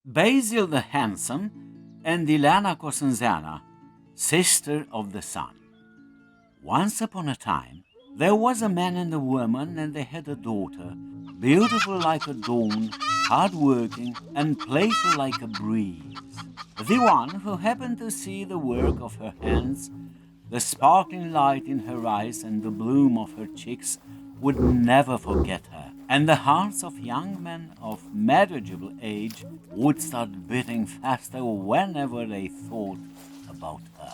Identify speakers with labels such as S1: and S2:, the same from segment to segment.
S1: Basil the Handsome and Ileana Cosanzeana, sister of the sun. Once upon a time, there was a man and a woman, and they had a daughter, beautiful like a dawn, hard-working, and playful like a breeze. The one who happened to see the work of her hands, the sparkling light in her eyes, and the bloom of her cheeks, would never forget her, and the hearts of young men of marriageable age would start beating faster whenever they thought about her.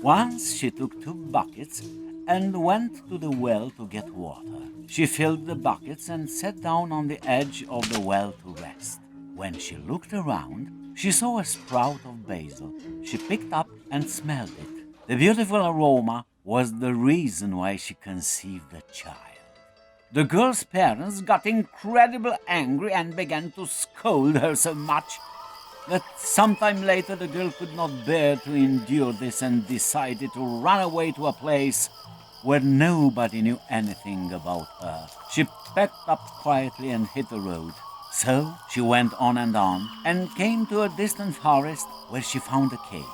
S1: Once she took 2 buckets and went to the well to get water. She filled the buckets and sat down on the edge of the well to rest. When she looked around, she saw a sprout of basil. She picked up and smelled it. The beautiful aroma was the reason why she conceived a child. The girl's parents got incredibly angry and began to scold her so much that sometime later the girl could not bear to endure this and decided to run away to a place where nobody knew anything about her. She packed up quietly and hit the road. So she went on and came to a distant forest where she found a cave.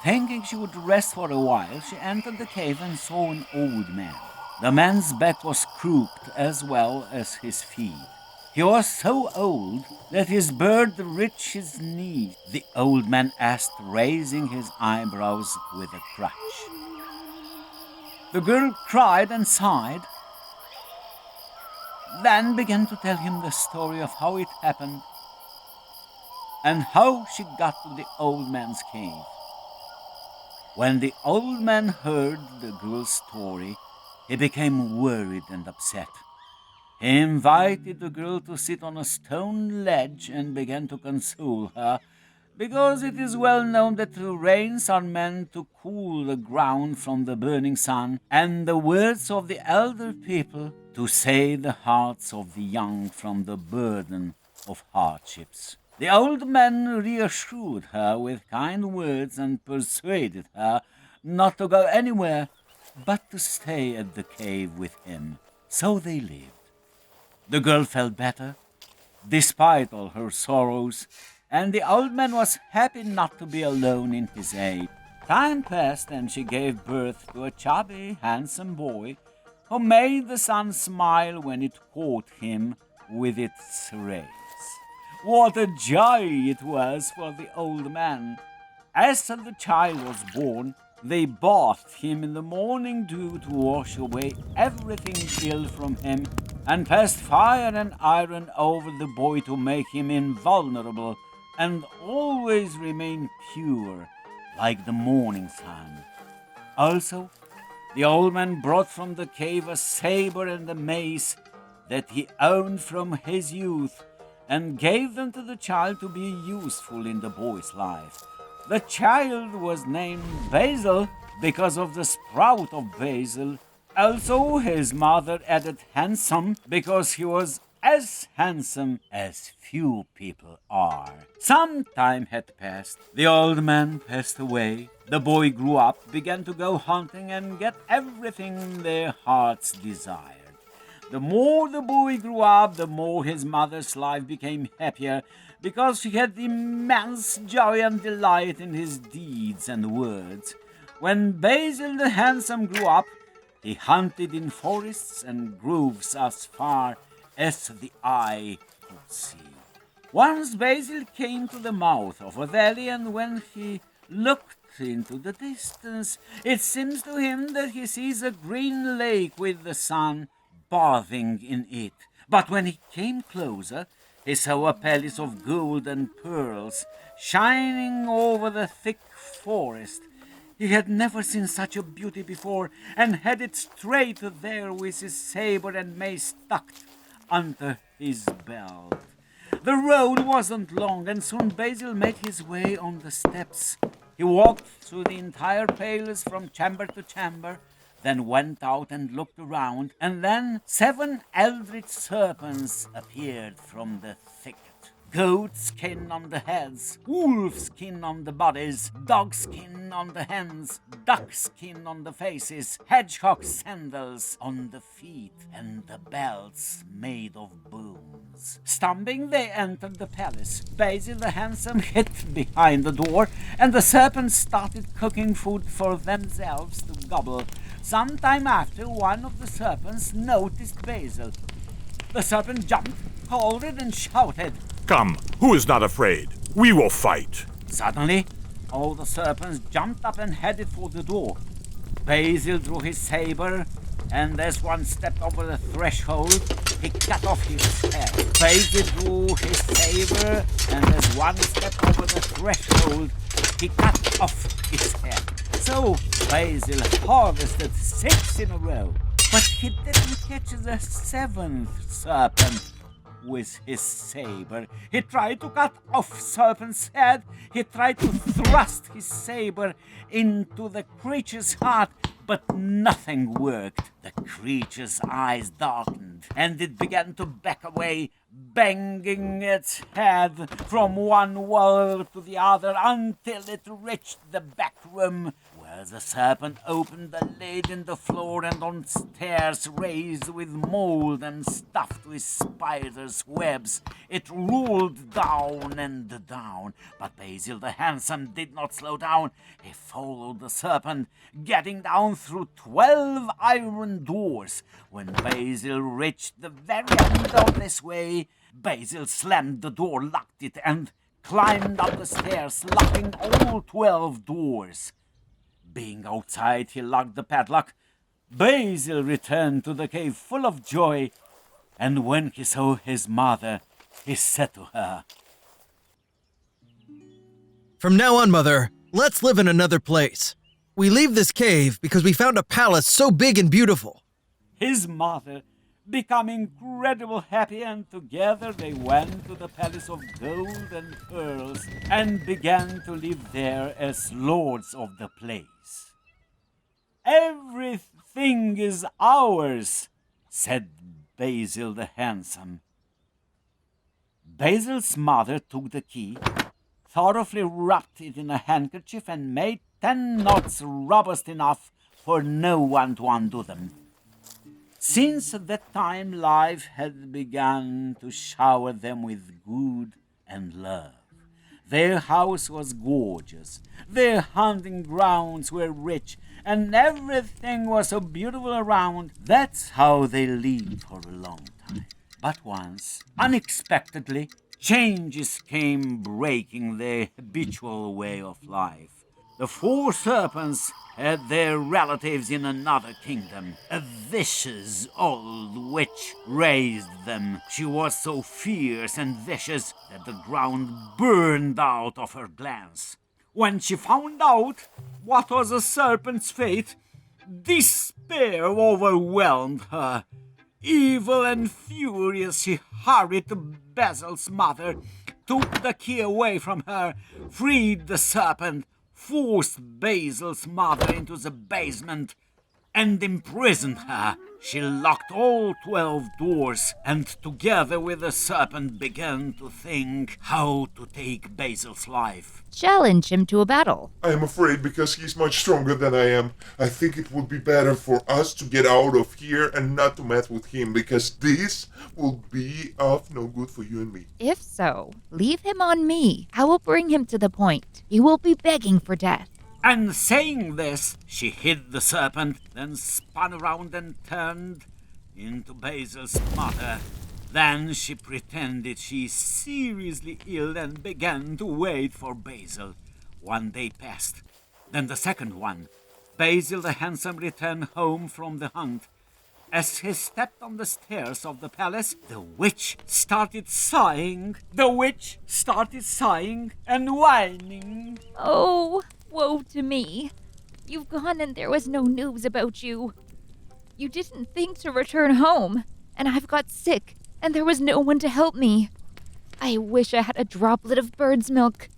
S1: Thinking she would rest for a while, she entered the cave and saw an old man. The man's back was crooked as well as his feet. He was so old that his beard reached his knees. The old man asked, raising his eyebrows with a crutch. The girl cried and sighed, then began to tell him the story of how it happened and how she got to the old man's cave. When the old man heard the girl's story, he became worried and upset. He invited the girl to sit on a stone ledge and began to console her, because it is well known that the rains are meant to cool the ground from the burning sun, and the words of the elder people to save the hearts of the young from the burden of hardships. The old man reassured her with kind words and persuaded her not to go anywhere but to stay at the cave with him. So they lived. The girl felt better, despite all her sorrows, and the old man was happy not to be alone in his age. Time passed, and she gave birth to a chubby, handsome boy who made the sun smile when it caught him with its rays. What a joy it was for the old man! As the child was born, they bathed him in the morning dew to wash away everything ill from him, and passed fire and iron over the boy to make him invulnerable and always remain pure like the morning sun. Also, the old man brought from the cave a saber and a mace that he owned from his youth, and gave them to the child to be useful in the boy's life. The child was named Basil because of the sprout of basil. Also, his mother added handsome because he was as handsome as few people are. Some time had passed. The old man passed away. The boy grew up, began to go hunting and get everything their hearts desired. The more the boy grew up, the more his mother's life became happier, because she had immense joy and delight in his deeds and words. When Basil the Handsome grew up, he hunted in forests and groves as far as the eye could see. Once Basil came to the mouth of a valley, and when he looked into the distance, it seems to him that he sees a green lake with the sun bathing in it. But when he came closer, he saw a palace of gold and pearls shining over the thick forest. He had never seen such a beauty before, and headed straight there with his saber and mace tucked under his belt. The road wasn't long, and soon Basil made his way on the steps. He walked through the entire palace from chamber to chamber, then went out and looked around, and then 7 eldritch serpents appeared from the thicket. Goat skin on the heads, wolf skin on the bodies, dog skin on the hands, duck skin on the faces, hedgehog sandals on the feet, and the belts made of bones. Stumbling, they entered the palace. Basil the handsome hid behind the door, and the serpents started cooking food for themselves to gobble. Sometime after, one of the serpents noticed Basil. The serpent jumped, scolded, and shouted.
S2: Come, who is not afraid? We will fight.
S1: Suddenly, all the serpents jumped up and headed for the door. Basil drew his saber, and as one stepped over the threshold, he cut off his head. Basil drew his saber, and as one stepped over the threshold, he cut off his head. So Basil harvested 6 in a row, but he didn't catch the 7th serpent with his saber. He tried to cut off serpent's head. He tried to thrust his saber into the creature's heart, but nothing worked. The creature's eyes darkened, and it began to back away, banging its head from one wall to the other until it reached the back room, where the serpent opened the lid in the floor, and on stairs raised with mold and stuffed with spiders' webs, it rolled down and down. But Basil the handsome did not slow down. He followed the serpent, getting down through 12 iron doors. When Basil reached the very end of this way, Basil slammed the door, locked it, and climbed up the stairs, locking all 12 doors. Being outside, he locked the padlock. Basil returned to the cave full of joy, and when he saw his mother, he said to her,
S3: "From now on, Mother, let's live in another place. We leave this cave because we found a palace so big and beautiful."
S1: His mother became incredibly happy, and together they went to the palace of gold and pearls and began to live there as lords of the place. "Everything is ours," said Basil the handsome. Basil's mother took the key, thoroughly wrapped it in a handkerchief, and made 10 knots robust enough for no one to undo them. Since that time, life had begun to shower them with good and love. Their house was gorgeous, their hunting grounds were rich, and everything was so beautiful around. That's how they lived for a long time. But once, unexpectedly, changes came breaking their habitual way of life. The 4 serpents had their relatives in another kingdom. A vicious old witch raised them. She was so fierce and vicious that the ground burned out of her glance. When she found out what was a serpent's fate, despair overwhelmed her. Evil and furious, she hurried to Basil's mother, took the key away from her, freed the serpent, forced Basil's mother into the basement, and imprisoned her. She locked all 12 doors, and together with the serpent began to think how to take Basil's life.
S4: Challenge him to a battle.
S5: I am afraid because he's much stronger than I am. I think it would be better for us to get out of here and not to mess with him, because this will be of no good for you and me.
S4: If so, leave him on me. I will bring him to the point. He will be begging for death.
S1: And saying this, she hid the serpent, then spun around and turned into Basil's mother. Then she pretended she's seriously ill and began to wait for Basil. One day passed, then the second one. Basil the handsome returned home from the hunt. As he stepped on the stairs of the palace, the witch started sighing. And whining.
S4: Oh, woe to me. You've gone and there was no news about you. You didn't think to return home, and I've got sick, and there was no one to help me. I wish I had a droplet of bird's milk.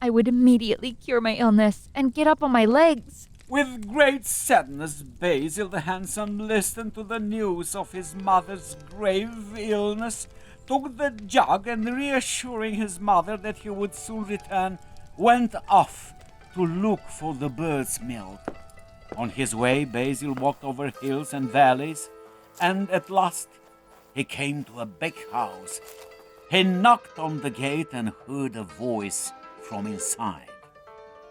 S4: I would immediately cure my illness and get up on my legs.
S1: With great sadness, Basil the handsome listened to the news of his mother's grave illness. took the jug and, reassuring his mother that he would soon return, went off to look for the bird's milk. On his way, Basil walked over hills and valleys, and at last he came to a big house. He knocked on the gate and heard a voice from inside.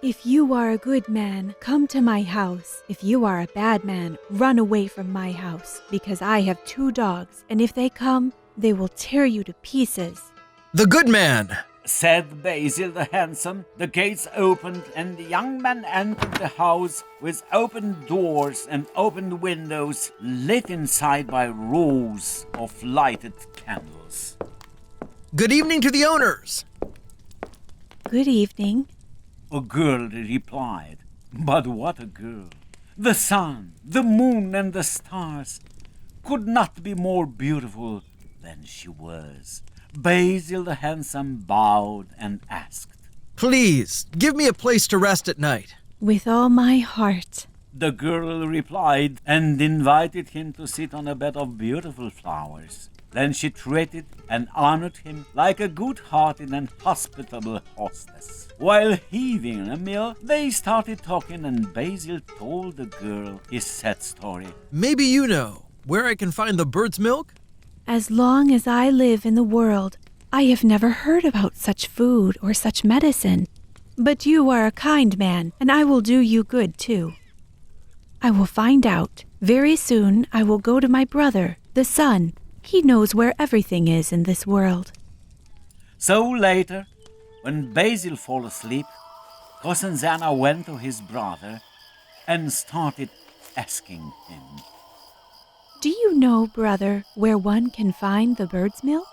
S6: If you are a good man, come to my house. If you are a bad man, run away from my house, because I have 2 dogs, and if they come, they will tear you to pieces.
S3: The good man!
S1: Said Basil the handsome. The gates opened, and the young man entered the house with open doors and open windows, lit inside by rows of lighted candles.
S3: Good evening to the owners!
S6: Good evening.
S1: A girl replied. But what a girl! The sun, the moon, and the stars could not be more beautiful than she was. Basil the handsome bowed and asked,
S3: Please, give me a place to rest at night.
S6: With all my heart.
S1: The girl replied and invited him to sit on a bed of beautiful flowers. Then she treated and honored him like a good-hearted and hospitable hostess. While heaving a meal, they started talking, and Basil told the girl his sad story.
S3: Maybe you know where I can find the bird's milk?
S6: As long as I live in the world, I have never heard about such food or such medicine. But you are a kind man, and I will do you good too. I will find out. Very soon I will go to my brother, the sun. He knows where everything is in this world.
S1: So later, when Basil fell asleep, Cosanzeana went to his brother and started asking him,
S6: Do you know, brother, where one can find the bird's milk?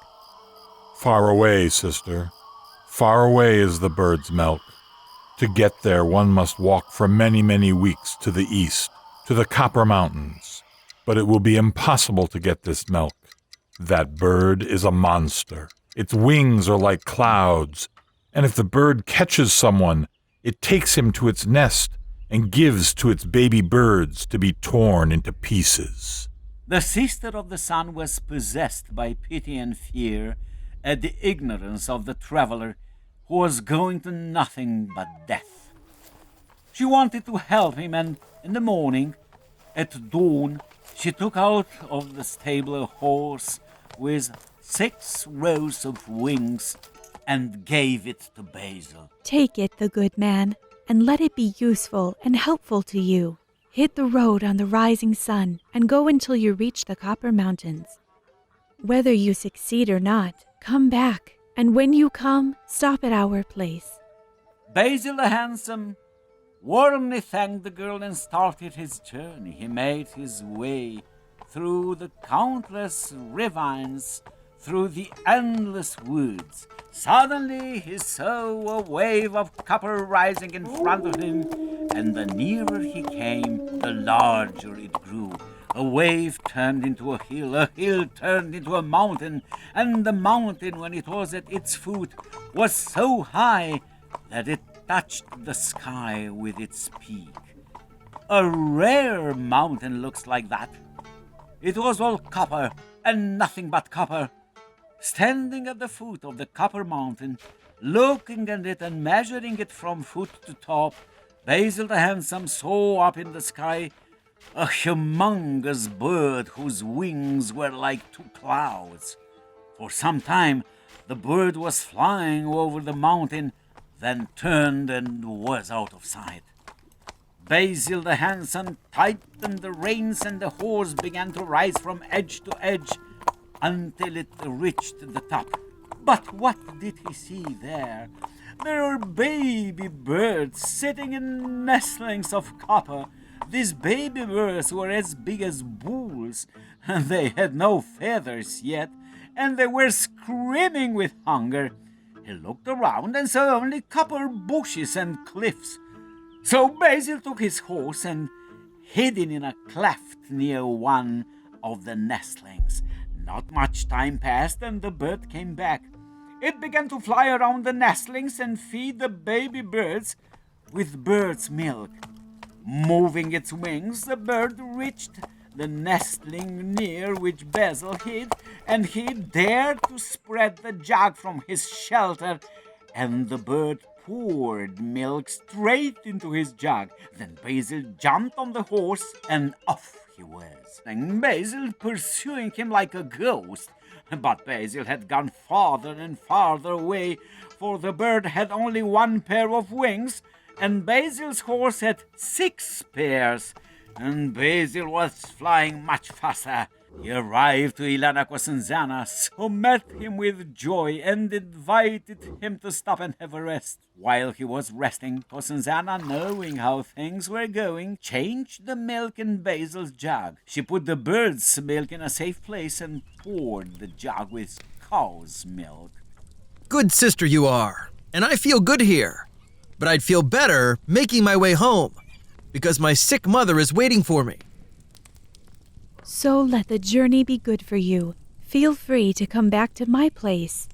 S2: Far away, sister. Far away is the bird's milk. To get there, one must walk for many, many weeks to the east, to the Copper Mountains. But it will be impossible to get this milk. That bird is a monster. Its wings are like clouds, and if the bird catches someone, it takes him to its nest and gives to its baby birds to be torn into pieces.
S1: The sister of the sun was possessed by pity and fear at the ignorance of the traveler who was going to nothing but death. She wanted to help him, and in the morning, at dawn, she took out of the stable a horse with 6 rows of wings and gave it to Basil.
S6: Take it, the good man, and let it be useful and helpful to you. Hit the road on the rising sun and go until you reach the Copper Mountains. Whether you succeed or not, come back, and when you come, stop at our place.
S1: Basil the handsome warmly thanked the girl and started his journey. He made his way through the countless ravines, through the endless woods. Suddenly he saw a wave of copper rising in front of him, and the nearer he came, the larger it grew. A wave turned into a hill turned into a mountain, and the mountain, when it was at its foot, was so high that it touched the sky with its peak. A rare mountain looks like that. It was all copper, and nothing but copper. Standing at the foot of the Copper Mountain, looking at it and measuring it from foot to top, Basil the handsome saw up in the sky a humongous bird whose wings were like 2 clouds. For some time the bird was flying over the mountain, then turned and was out of sight. Basil the handsome tightened the reins, and the horse began to rise from edge to edge until it reached the top. But what did he see there? There were baby birds sitting in nestlings of copper. These baby birds were as big as bulls, and they had no feathers yet, and they were screaming with hunger. He looked around and saw only copper bushes and cliffs. So Basil took his horse and hid it in a cleft near one of the nestlings. Not much time passed, and the bird came back. It began to fly around the nestlings and feed the baby birds with bird's milk. Moving its wings, the bird reached the nestling near which Basil hid, and he dared to spread the jug from his shelter, and the bird poured milk straight into his jug. Then Basil jumped on the horse, and off he was, and Basil pursuing him like a ghost. But Basil had gone farther and farther away, for the bird had only one pair of wings, and Basil's horse had 6 pairs, and Basil was flying much faster. He arrived to Ileana Cosanzeana, who met him with joy and invited him to stop and have a rest. While he was resting, Cosanzeana, knowing how things were going, changed the milk in Basil's jug. She put the bird's milk in a safe place and poured the jug with cow's milk.
S3: Good sister you are, and I feel good here. But I'd feel better making my way home, because my sick mother is waiting for me.
S6: So let the journey be good for you. Feel free to come back to my place.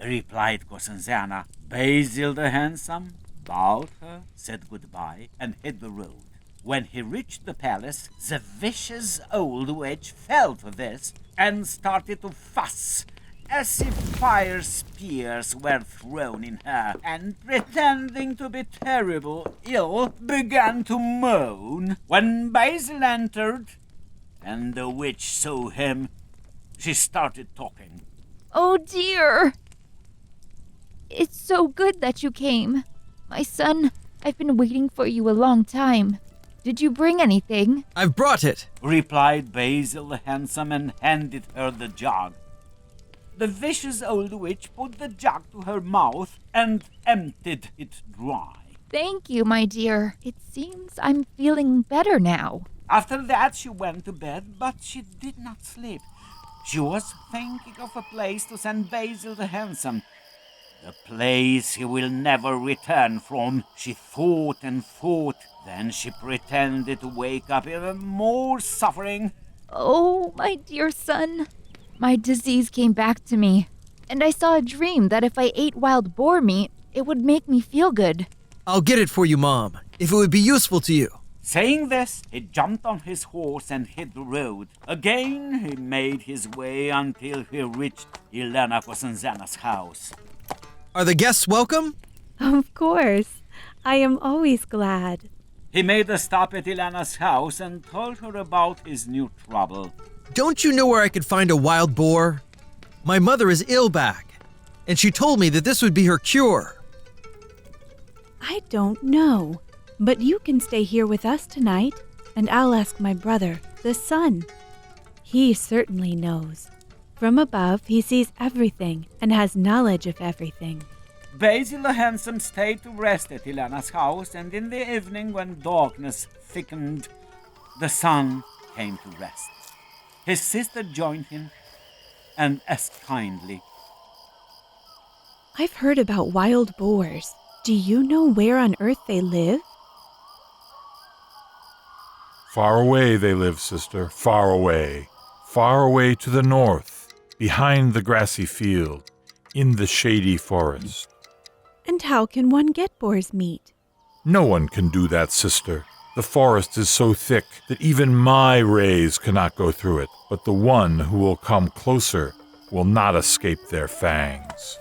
S1: Replied Cosanzeana. Basil the handsome bowed her, said goodbye, and hit the road. When he reached the palace, the vicious old witch felt this and started to fuss, as if fire spears were thrown in her, and pretending to be terrible ill, began to moan. When Basil entered, and the witch saw him, she started talking.
S4: Oh dear! It's so good that you came. My son, I've been waiting for you a long time. Did you bring anything?
S3: I've brought it,
S1: replied Basil the handsome, and handed her the jug. The vicious old witch put the jug to her mouth and emptied it dry.
S4: Thank you, my dear. It seems I'm feeling better now.
S1: After that she went to bed, but she did not sleep. She was thinking of a place to send Basil the handsome. The place he will never return from. She thought and thought. Then she pretended to wake up even more suffering.
S4: Oh, my dear son. My disease came back to me, and I saw a dream that if I ate wild boar meat, it would make me feel good.
S3: I'll get it for you, Mom, if it would be useful to you.
S1: Saying this, he jumped on his horse and hit the road. Again he made his way until he reached Ileana Cosanzeana's house.
S3: Are the guests welcome?
S6: Of course. I am always glad.
S1: He made a stop at Ileana's house and told her about his new trouble.
S3: Don't you know where I could find a wild boar? My mother is ill back, and she told me that this would be her cure.
S6: I don't know, but you can stay here with us tonight, and I'll ask my brother, the sun. He certainly knows. From above, he sees everything and has knowledge of everything.
S1: Basil the handsome stayed to rest at Ileana's house, and in the evening, when darkness thickened, the sun came to rest. His sister joined him and asked kindly,
S6: I've heard about wild boars. Do you know where on earth they live?
S2: Far away they live, sister, far away. Far away to the north, behind the grassy field, in the shady forest.
S6: And how can one get boar's meat?
S2: No one can do that, sister. The forest is so thick that even my rays cannot go through it, but the one who will come closer will not escape their fangs.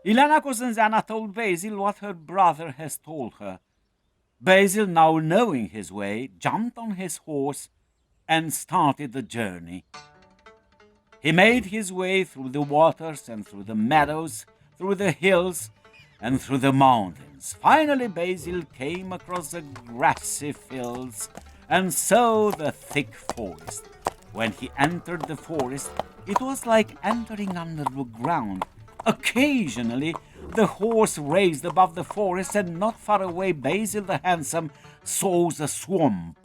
S1: Ileana Cosanzeana told Basil what her brother has told her. Basil, now knowing his way, jumped on his horse and started the journey. He made his way through the waters and through the meadows, through the hills and through the mountains. Finally, Basil came across the grassy fields and saw the thick forest. When he entered the forest, it was like entering under the ground. Occasionally, the horse raised above the forest, and not far away Basil the handsome saw the swamp.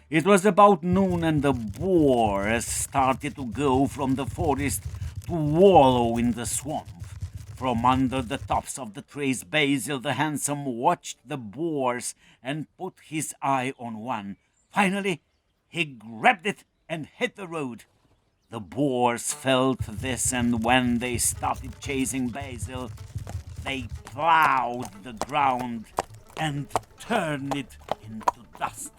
S1: It was about noon, and the boars started to go from the forest to wallow in the swamp. From under the tops of the trees, Basil the handsome watched the boars and put his eye on one. Finally, he grabbed it and hit the road. The boars felt this, and when they started chasing Basil, they plowed the ground and turned it into dust.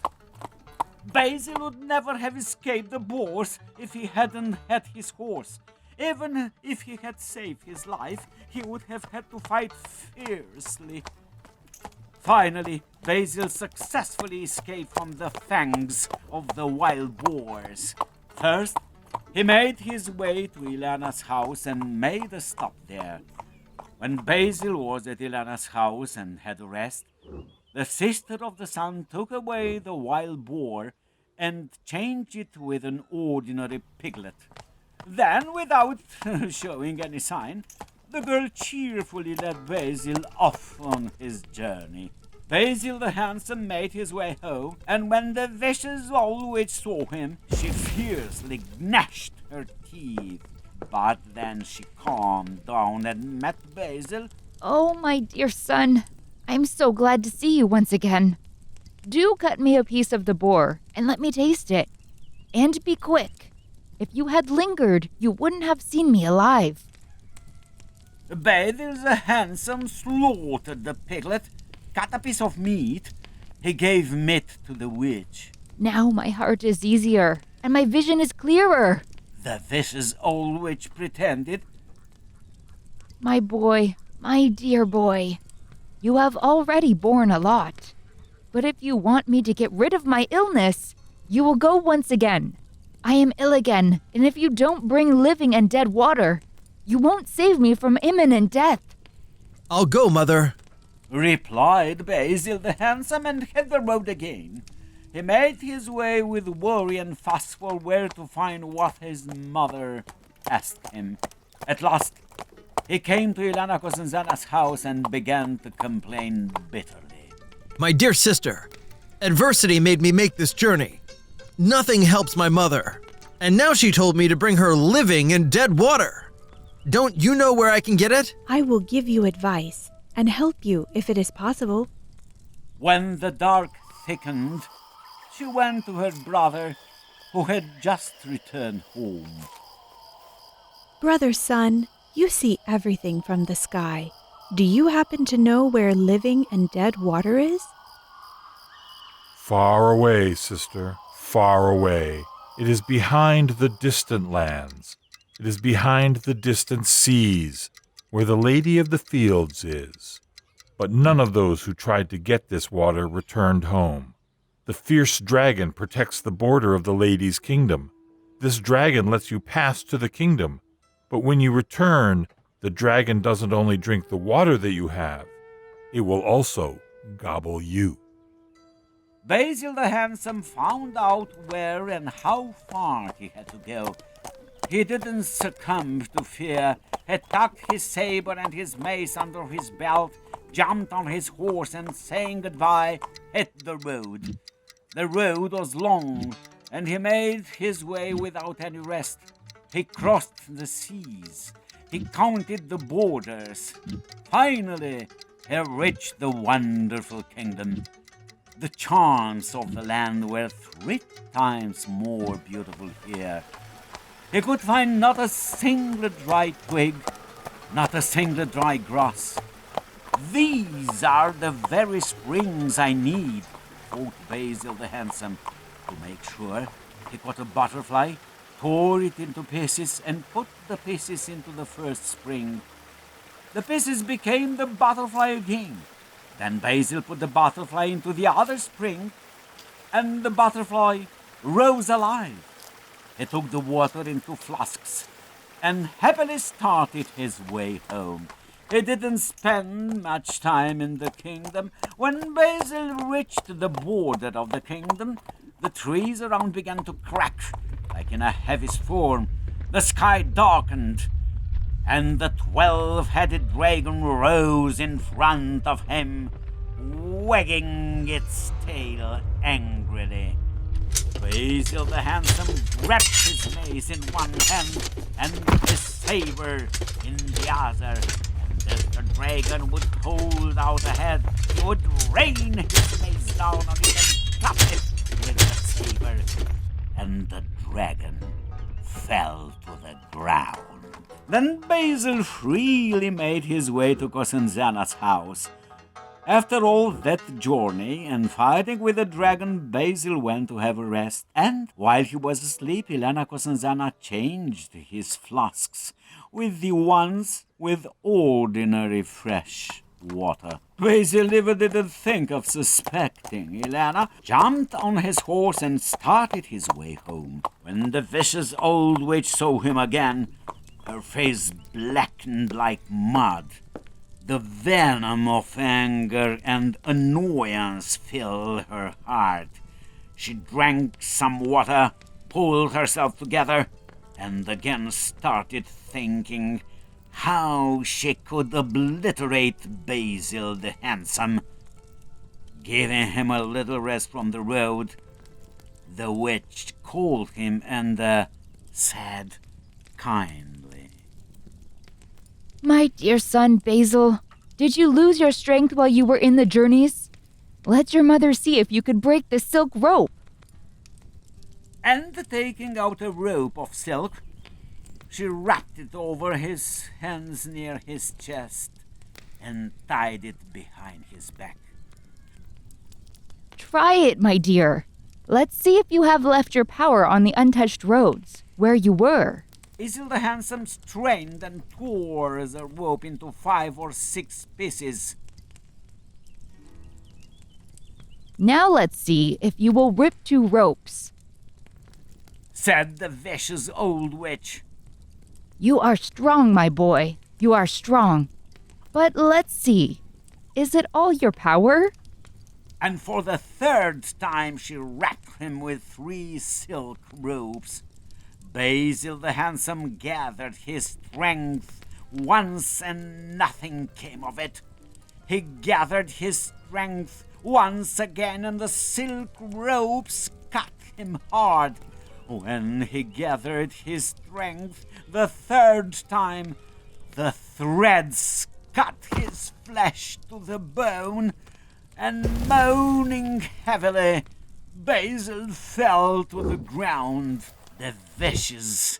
S1: Basil would never have escaped the boars if he hadn't had his horse. Even if he had saved his life, he would have had to fight fiercely. Finally, Basil successfully escaped from the fangs of the wild boars. First, he made his way to Ileana's house and made a stop there. When Basil was at Ileana's house and had a rest, the sister of the sun took away the wild boar and changed it with an ordinary piglet. Then, without showing any sign, the girl cheerfully led Basil off on his journey. Basil the handsome made his way home, and when the vicious old witch saw him, she fiercely gnashed her teeth. But then she calmed down and met Basil.
S4: Oh, my dear son, I'm so glad to see you once again. Do cut me a piece of the boar and let me taste it. And be quick. If you had lingered, you wouldn't have seen me alive.
S1: Basil the handsome slaughtered the piglet, cut a piece of meat. He gave meat to the witch.
S4: Now my heart is easier, and my vision is clearer.
S1: The vicious old witch pretended.
S4: My boy, my dear boy, you have already borne a lot. But if you want me to get rid of my illness, you will go once again. I am ill again, and if you don't bring living and dead water, you won't save me from imminent death.
S3: I'll go, Mother.
S1: Replied Basil the handsome, and hit the road again. He made his way with worry and fuss for where to find what his mother asked him. At last, he came to Ileana Cosanzeana's house and began to complain bitterly.
S3: My dear sister, adversity made me make this journey. Nothing helps my mother. And now she told me to bring her living and dead water. Don't you know where I can get it?
S6: I will give you advice and help you if it is possible.
S1: When the dark thickened, she went to her brother, who had just returned home.
S6: Brother Sun, you see everything from the sky. Do you happen to know where living and dead water is?
S2: Far away, sister, far away. It is behind the distant lands. It is behind the distant seas, where the Lady of the Fields is. But none of those who tried to get this water returned home. The fierce dragon protects the border of the lady's kingdom. This dragon lets you pass to the kingdom, but when you return, the dragon doesn't only drink the water that you have, it will also gobble you.
S1: Basil the handsome found out where and how far he had to go. He didn't succumb to fear. He tucked his saber and his mace under his belt, jumped on his horse, and saying goodbye, hit the road. The road was long, and he made his way without any rest. He crossed the seas. He counted the borders. Finally, he reached the wonderful kingdom. The charms of the land were 3 times more beautiful here. He could find not a single dry twig, not a single dry grass. These are the very springs I need, thought Basil the handsome. To make sure, he caught a butterfly, tore it into pieces, and put the pieces into the first spring. The pieces became the butterfly again. Then Basil put the butterfly into the other spring, and the butterfly rose alive. He took the water into flasks and happily started his way home. He didn't spend much time in the kingdom. When Basil reached the border of the kingdom, the trees around began to crack like in a heavy storm. The sky darkened, and the 12-headed dragon rose in front of him, wagging its tail angrily. Basil the handsome grabbed his mace in one hand and his saber in the other, and as the dragon would hold out a head, he would rain his mace down on it and cut it with the saber, and the dragon fell to the ground. Then Basil freely made his way to Cosanzeana's house, After all that journey and fighting with the dragon, Basil went to have a rest, and while he was asleep, Ileana Cosanzeana changed his flasks with the ones with ordinary fresh water. Basil never didn't think of suspecting. Ileana jumped on his horse and started his way home. When the vicious old witch saw him again, her face blackened like mud. The venom of anger and annoyance filled her heart. She drank some water, pulled herself together, and again started thinking how she could obliterate Basil the Handsome. Giving him a little rest from the road, the witch called him and said kindly,
S4: My dear son Basil, did you lose your strength while you were in the journeys? Let your mother see if you could break the silk rope.
S1: And taking out a rope of silk, she wrapped it over his hands near his chest and tied it behind his back.
S4: Try it, my dear. Let's see if you have left your power on the untouched roads, where you were.
S1: Basil the Handsome strained and tore the rope into 5 or 6 pieces.
S4: Now let's see if you will rip 2 ropes,
S1: said the vicious old witch.
S4: You are strong, my boy. You are strong. But let's see. Is it all your power?
S1: And for the 3rd time she wrapped him with 3 silk ropes. Basil the Handsome gathered his strength once and nothing came of it. He gathered his strength once again and the silk ropes cut him hard. When he gathered his strength the 3rd time, the threads cut his flesh to the bone, and moaning heavily, Basil fell to the ground. The vicious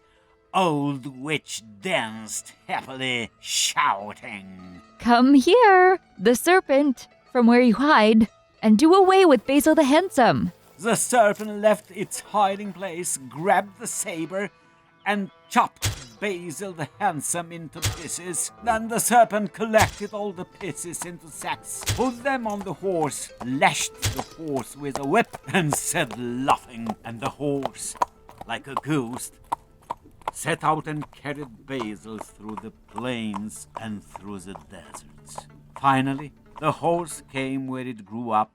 S1: old witch danced happily, shouting,
S4: Come here, the serpent, from where you hide, and do away with Basil the Handsome.
S1: The serpent left its hiding place, grabbed the saber, and chopped Basil the Handsome into pieces. Then the serpent collected all the pieces into sacks, put them on the horse, lashed the horse with a whip, and said laughing, and the horse, like a ghost, set out and carried Basil through the plains and through the deserts. Finally, the horse came where it grew up,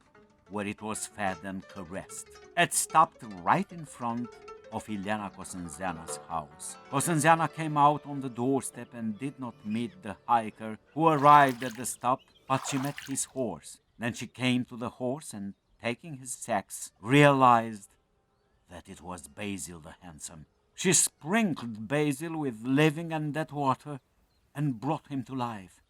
S1: where it was fed and caressed. It stopped right in front of Ileana Cosanzeana's house. Cosanzeana came out on the doorstep and did not meet the hiker who arrived at the stop, but she met his horse. Then she came to the horse and, taking his sacks, realized that it was Basil the Handsome. She sprinkled Basil with living and dead water and brought him to life.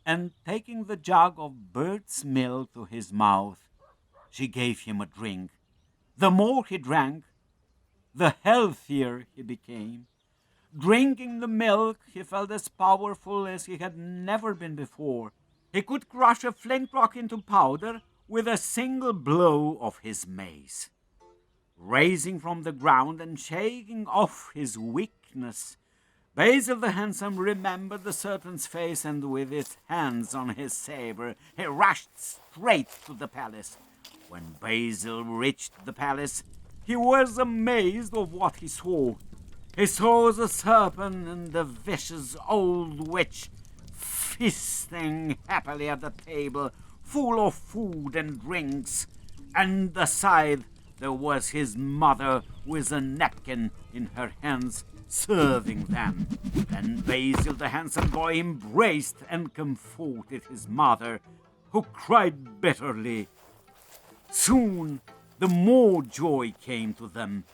S1: And taking the jug of bird's milk to his mouth, she gave him a drink. The more he drank, the healthier he became. Drinking the milk, he felt as powerful as he had never been before. He could crush a flint rock into powder with a single blow of his mace. Raising from the ground and shaking off his weakness, Basil the Handsome remembered the serpent's face, and with his hands on his saber, he rushed straight to the palace. When Basil reached the palace, he was amazed of what he saw. He saw the serpent and the vicious old witch feasting happily at the table, full of food and drinks, and aside there was his mother with a napkin in her hands, serving them. And Basil the Handsome boy embraced and comforted his mother, who cried bitterly. Soon the more joy came to them.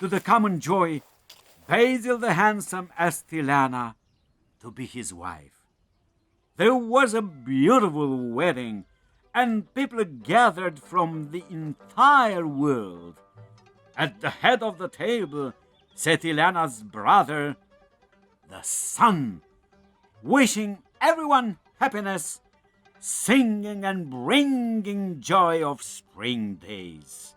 S1: To the common joy, Basil the Handsome asked Ileana to be his wife. There was a beautiful wedding, and people gathered from the entire world. At the head of the table sat Ileana's brother, the sun, wishing everyone happiness, singing and bringing joy of spring days.